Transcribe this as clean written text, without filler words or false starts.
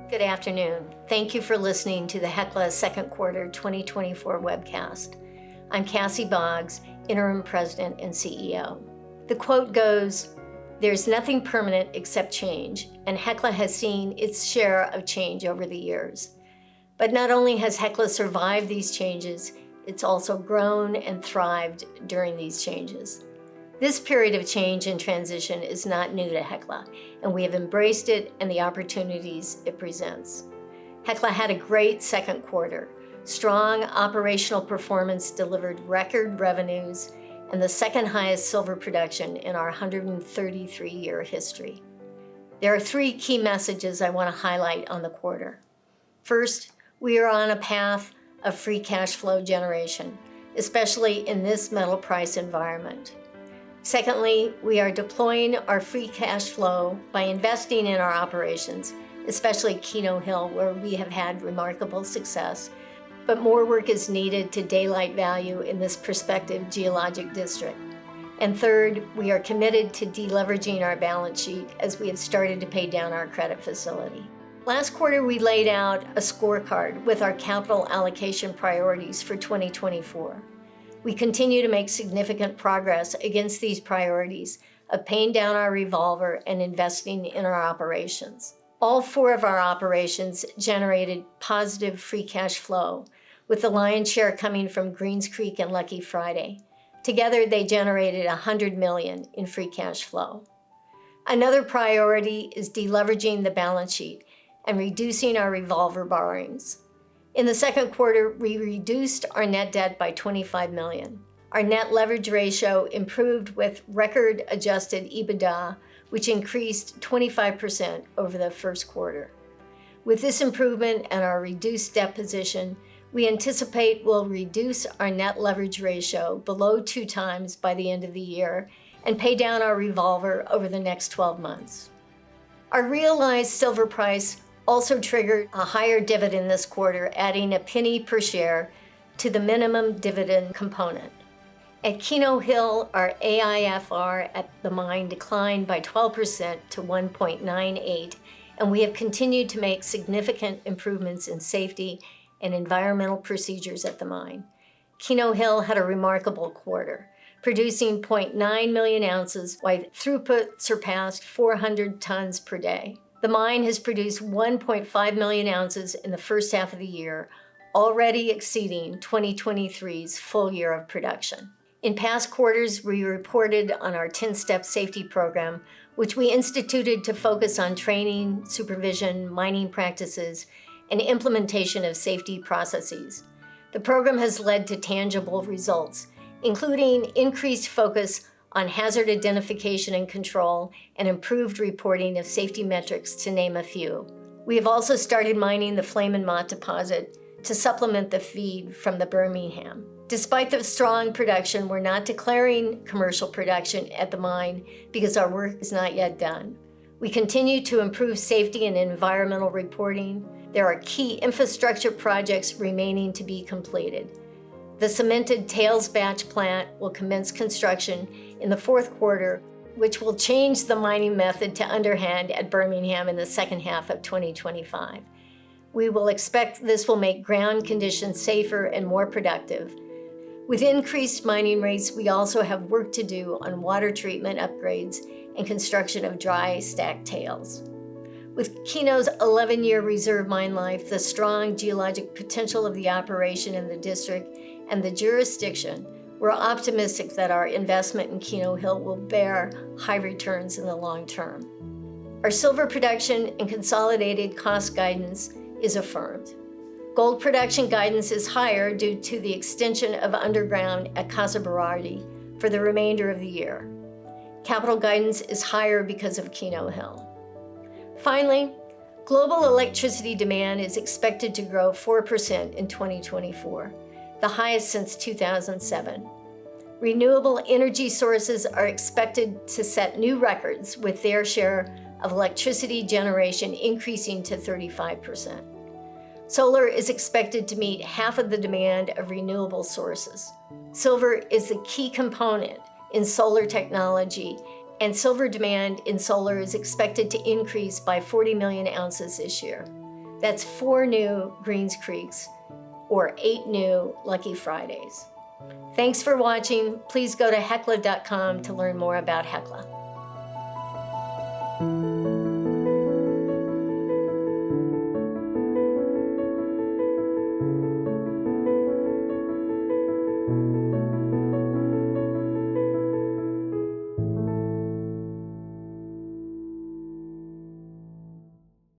Good afternoon. Thank you for listening to the Hecla Second Quarter 2024 webcast. I'm Cassie Boggs, Interim President and CEO. The quote goes, "There's nothing permanent except change, and Hecla has seen its share of change over the years. But not only has Hecla survived these changes, it's also grown and thrived during these changes. This period of change and transition is not new to Hecla, and we have embraced it and the opportunities it presents. Hecla had a great second quarter. Strong operational performance delivered record revenues and the second highest silver production in our 133-year history. There are three key messages I want to highlight on the quarter. First, we are on a path of free cash flow generation, especially in this metal price environment. Secondly, we are deploying our free cash flow by investing in our operations, especially Keno Hill, where we have had remarkable success, but more work is needed to daylight value in this prospective geologic district. And third, we are committed to deleveraging our balance sheet as we have started to pay down our credit facility. Last quarter, we laid out a scorecard with our capital allocation priorities for 2024. We continue to make significant progress against these priorities of paying down our revolver and investing in our operations. All four of our operations generated positive free cash flow, with the lion's share coming from Greens Creek and Lucky Friday. Together, they generated $100 million in free cash flow. Another priority is deleveraging the balance sheet and reducing our revolver borrowings. In the second quarter, we reduced our net debt by $25 million. Our net leverage ratio improved with record adjusted EBITDA, which increased 25% over the first quarter. With this improvement and our reduced debt position, we anticipate we'll reduce our net leverage ratio below 2 times by the end of the year and pay down our revolver over the next 12 months. Our realized silver price also triggered a higher dividend this quarter, adding a penny per share to the minimum dividend component. At Keno Hill, our AIFR at the mine declined by 12% to 1.98, and we have continued to make significant improvements in safety and environmental procedures at the mine. Keno Hill had a remarkable quarter, producing 0.9 million ounces, while throughput surpassed 400 tons per day. The mine has produced 1.5 million ounces in the first half of the year, already exceeding 2023's full year of production. In past quarters, we reported on our 10-step safety program, which we instituted to focus on training, supervision, mining practices, and implementation of safety processes. The program has led to tangible results, including increased focus on hazard identification and control, and improved reporting of safety metrics, to name a few. We have also started mining the Flame and Motte deposit to supplement the feed from the Birmingham. Despite the strong production, we're not declaring commercial production at the mine because our work is not yet done. We continue to improve safety and environmental reporting. There are key infrastructure projects remaining to be completed. The cemented tails batch plant will commence construction in the fourth quarter, which will change the mining method to underhand at Birmingham in the second half of 2025. We will expect this will make ground conditions safer and more productive. With increased mining rates, we also have work to do on water treatment upgrades and construction of dry stack tails. With Keno's 11-year reserve mine life, the strong geologic potential of the operation in the district, and the jurisdiction, we're optimistic that our investment in Keno Hill will bear high returns in the long term. Our silver production and consolidated cost guidance is affirmed. Gold production guidance is higher due to the extension of underground at Casa Berardi for the remainder of the year. Capital guidance is higher because of Keno Hill. Finally, global electricity demand is expected to grow 4% in 2024, the highest since 2007. Renewable energy sources are expected to set new records, with their share of electricity generation increasing to 35%. Solar is expected to meet half of the demand of renewable sources. Silver is the key component in solar technology, and silver demand in solar is expected to increase by 40 million ounces this year. That's 4 new Greens Creeks or 8 new Lucky Fridays. Thanks for watching. Please go to Hecla.com to learn more about Hecla.